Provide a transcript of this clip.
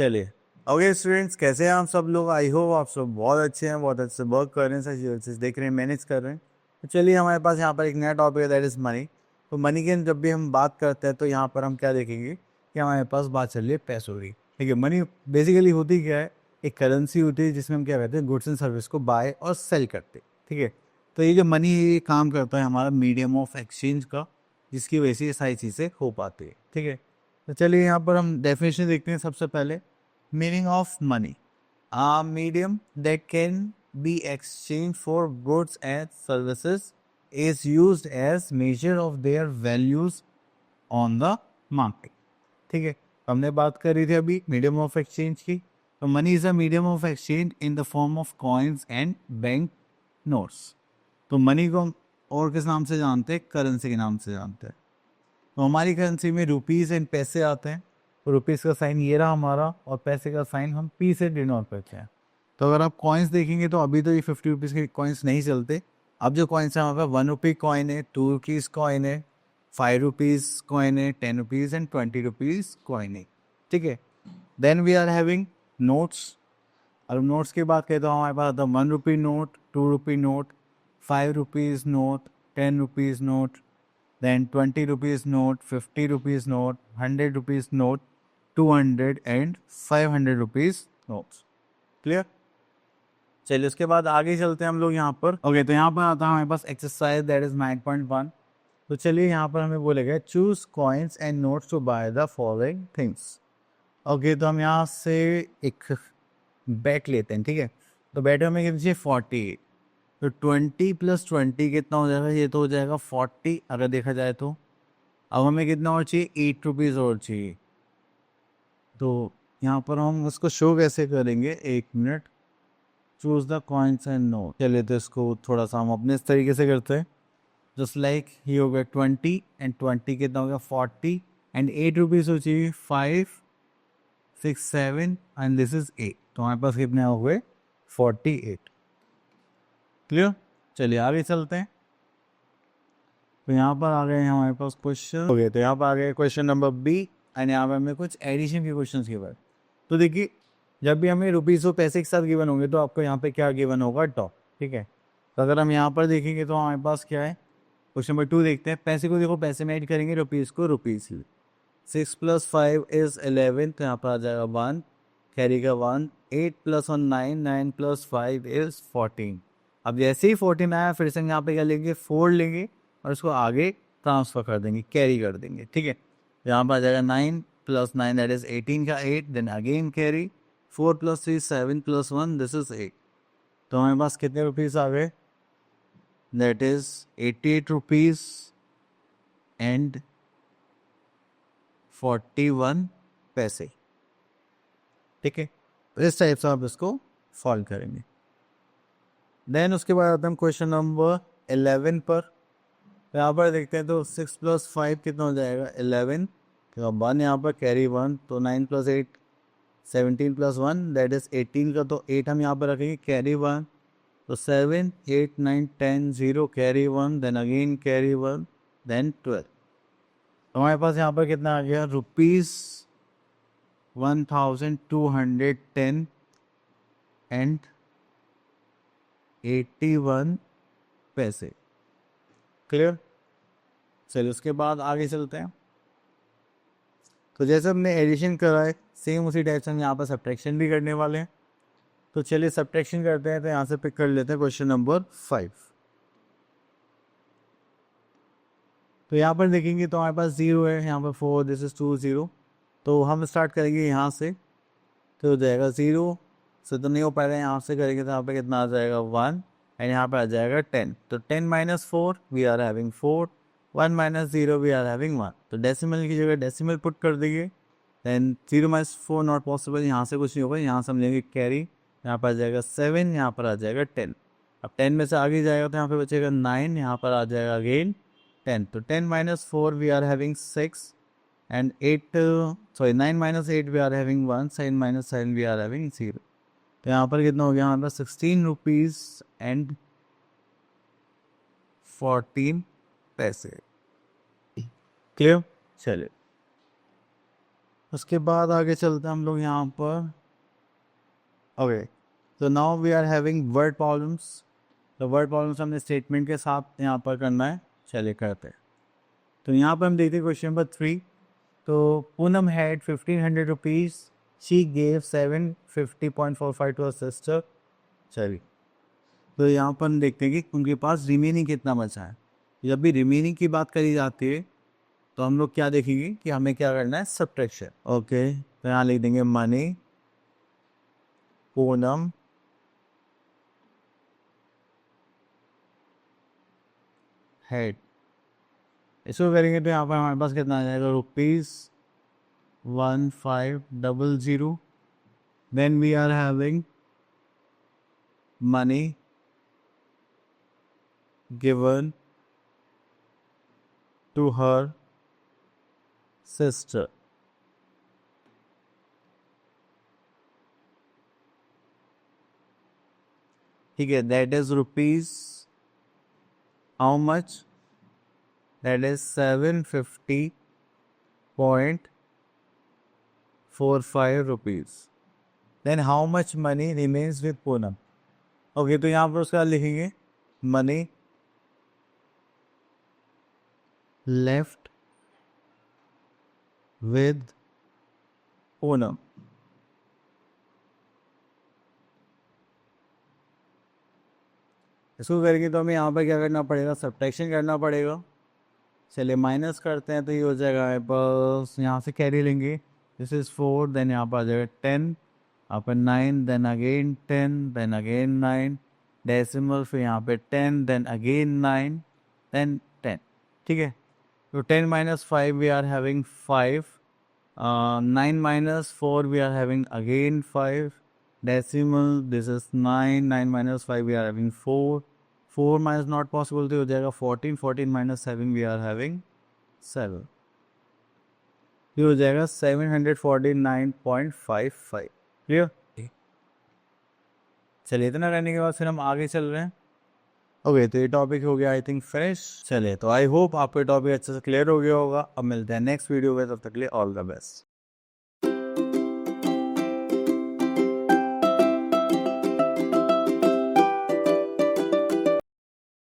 चलिए। Okay students, कैसे हैं आप सब लोग? आई होप आप सब बहुत अच्छे हैं, बहुत अच्छे वर्क कर रहे हैं, सही चीज़ देख रहे हैं, मैनेज कर रहे हैं। तो चलिए, हमारे पास यहाँ पर एक नया टॉपिक है, दैट इज़ मनी। तो मनी की जब भी हम बात करते हैं तो यहाँ पर हम क्या देखेंगे कि हमारे पास बात चल रही है पैसों की। ठीक है, मनी बेसिकली होती क्या है? एक करेंसी होती है जिसमें हम क्या कहते हैं, गुड्स एंड सर्विस को बाय और सेल करते हैं। ठीक है, तो ये जो मनी ये काम करता है हमारा मीडियम ऑफ एक्सचेंज का, जिसकी वजह से ये सारी चीज़ें हो पाती है। ठीक है, तो चलिए यहाँ पर हम डेफिनेशन देखते हैं सबसे पहले। Meaning of money: a medium that can be exchanged for goods and services is used as measure of their values on the market. ठीक है, हमने बात करी थी अभी मीडियम ऑफ एक्सचेंज की। तो money is a medium of exchange in the form of coins and bank notes. तो मनी को हम और किस नाम से जानते हैं? करेंसी के नाम से जानते हैं। तो हमारी करेंसी में रुपीज़ एंड पैसे आते हैं। तो रुपीज़ का साइन ये रहा हमारा, और पैसे का साइन हम पी से डिनोट करते हैं। तो अगर आप कॉइन्स देखेंगे तो अभी तो ये 50 रुपीज़ के कॉइन्स नहीं चलते। अब जो कॉइन्स हैं हमारे पास 1 रुपी कॉइन है, 2 रुपीज़ कॉइन है, 5 रुपीज़ कॉइन है, 10 रुपीज़ एंड 20 रुपीज़ कॉइन है। ठीक है, then we are having notes. अब नोट्स की बात करें तो हमारे पास आता है 1 rupee note, 2 rupee note, 5 rupees note, 10 rupees note, then 20 rupees note, 50 rupees note, 100 rupees note, 200 and 500 rupees notes। Clear? चलिए, उसके बाद आगे चलते हैं हम लोग यहाँ पर। ओके, तो यहाँ पर आता है हमारे पास एक्सरसाइज, दैट इज 9.1। तो चलिए, यहाँ पर हमें बोलेगा choose coins and notes to buy the following things. Okay, तो हम यहाँ से एक बैट लेते हैं। ठीक है, तो बैट हमें कितनी चाहिए? 40। तो 20 + 20 कितना हो जाएगा? ये तो हो जाएगा 40 अगर देखा जाए तो। अब हमें कितना और चाहिए? 8 रुपीज़ और चाहिए। तो यहाँ पर हम उसको शो कैसे करेंगे? 1 minute. Choose the coins and note. चलिए, तो इसको थोड़ा सा हम अपने इस तरीके से करते हैं। जस्ट लाइक ये हो गया 20 एंड 20 कितना हो गया? 40 एंड 8 रुपीज़ हो चाहिए 5, 6, 7 एंड दिस इज 8। तो हमारे पास कितने हो गए? 48। क्लियर? चलिए आगे चलते हैं। तो यहाँ पर आ गए हैं हमारे पास क्वेश्चन। ओके, तो यहाँ पर आ गए क्वेश्चन नंबर बी, एंड यहाँ पर हमें कुछ एडिशन के क्वेश्चन गिवन। तो देखिए, जब भी हमें रुपीज़ और पैसे के साथ गिवन होंगे तो आपको यहाँ पे क्या गिवन होगा? टॉप। ठीक है, तो अगर हम यहाँ पर देखेंगे तो हमारे पास क्या है? क्वेश्चन नंबर 2 देखते हैं। पैसे को देखो, पैसे में ऐड करेंगे रुपीज़ को, रुपीज़ 6 + 5 इज 11, तो यहाँ पर आ जाएगा 1, कैरी का 1, 8 + 1 9, 9 + 5 इज 14। अब जैसे ही 14 आया, फिर से यहाँ पे क्या लेंगे? 4 लेंगे और उसको आगे ट्रांसफर कर देंगे, कैरी कर देंगे। ठीक है, यहाँ पर आ जाएगा 9 + 9 दैट इज 18 का 8, then again carry 4 + 3 7 + 1 this is 8। तो हमारे पास कितने रुपीज़ आ गए? दैट इज 88 रुपीज़ एंड 41 पैसे। ठीक है, तो इस टाइप से आप इसको सॉल्व करेंगे। देन उसके बाद आते हैं क्वेश्चन नंबर 11 पर। यहाँ पर देखते हैं तो 6 + 5 कितना हो जाएगा? 11। तो 1 यहाँ पर कैरी 1, तो 9 + 8 17 + 1 दैट इज 18 का, तो 8 हम यहाँ पर रखेंगे, कैरी 1, तो 7 8 9 10 0 carry 1, then again carry 1, then 12। तो हमारे पास यहाँ पर कितना आ गया? रुपीज़ 1210 एंड 81 पैसे। क्लियर? चलिए, उसके बाद आगे चलते हैं। तो जैसे हमने एडिशन करा है, सेम उसी टाइप से हम यहाँ पर सब्ट्रैक्शन भी करने वाले हैं। तो चलिए सब्ट्रैक्शन करते हैं। तो यहाँ से पिक कर लेते हैं क्वेश्चन नंबर 5। तो यहाँ पर देखेंगे तो हमारे पास 0 है, यहाँ पर 4, दिस इज 2 0। तो हम स्टार्ट करेंगे यहाँ से, तो हो जाएगा 0 से, तो नहीं हो पाएगा। यहाँ से करेंगे तो यहाँ पे कितना आ जाएगा? 1 एंड यहाँ पर आ जाएगा 10। तो 10 - 4 we are having 4, 1 - 0 we are having 1। तो डेसिमल की जगह डेसिमल पुट कर देंगे। देन 0 - 4 नॉट पॉसिबल, यहाँ से कुछ नहीं होगा। यहाँ से हम लेंगे कैरी, यहाँ पर आ जाएगा 7, यहाँ पर आ जाएगा 10। अब 10 में से आगे जाएगा तो यहाँ पे बचेगा 9, यहाँ पर आ जाएगा अगेन 10। तो 10 - 4 we are having 6 and 8 sorry 9 - 8 we are having 1, 7 - 7 we are having 0। तो यहाँ पर कितना हो गया हमारे पास? 16 रुपीज़ एंड 14 पैसे। क्लियर? चलिए, उसके बाद आगे चलते हैं हम लोग यहाँ पर। ओके, तो now we are having word problems. तो वर्ड प्रॉब्लम्स हमने स्टेटमेंट के साथ यहाँ पर करना है, चलिए करते हैं। तो यहाँ पर हम देखते हैं क्वेश्चन नंबर 3। तो Poonam had 1500 rupees, she gave 750.45 to her sister. चलिए, तो यहाँ पर हम देखते हैं कि उनके पास रिमेनिंग कितना बचा है। जब भी रिमेनिंग की बात करी जाती है तो हम लोग क्या देखेंगे कि हमें क्या करना है, सब्ट्रैक्शन। ओके, तो यहाँ लिख देंगे मनी पूनम हेड। इसको करेंगे तो यहाँ पर हमारे पास कितना आ जाएगा, ₹1500। Then we are having money given to her sister. ठीक है, that is rupees how much, that is 750.45 rupees. Then how much money remains with Poonam. Okay, तो यहाँ पर उसका लिखेंगे मनी लेफ्ट विद पूनम। इसको करेंगे तो हमें यहाँ पर क्या करना पड़ेगा, सब्ट्रैक्शन करना पड़ेगा। चलिए माइनस करते हैं, तो ये हो जाएगा बस यहाँ से कैरी लेंगे। दिस इज 4, देन यहाँ पर आ जाएगा 10, यहाँ पर 9, then again 10, then again 9, decimal, फिर यहाँ पे 10, देन अगेन 9, देन 10। ठीक है, तो 10 minus 5 we are having 5, 9 minus 4 we are having again 5, decimal, this is 9, 9 minus 5 we are having 4, 4 minus not possible, तो हो जाएगा 14, 14 माइनस 7 वी आर हैविंग 7, ये हो जाएगा 749.55। क्लियर। चलिए, इतना करने के बाद फिर हम आगे चल रहे हैं। ओके, तो ये टॉपिक हो गया आई थिंक फ्रेश। चलिए, तो आई होप आपको टॉपिक अच्छे से क्लियर हो गया होगा। अब मिलते हैं नेक्स्ट वीडियो में, तब तक के लिए ऑल द बेस्ट।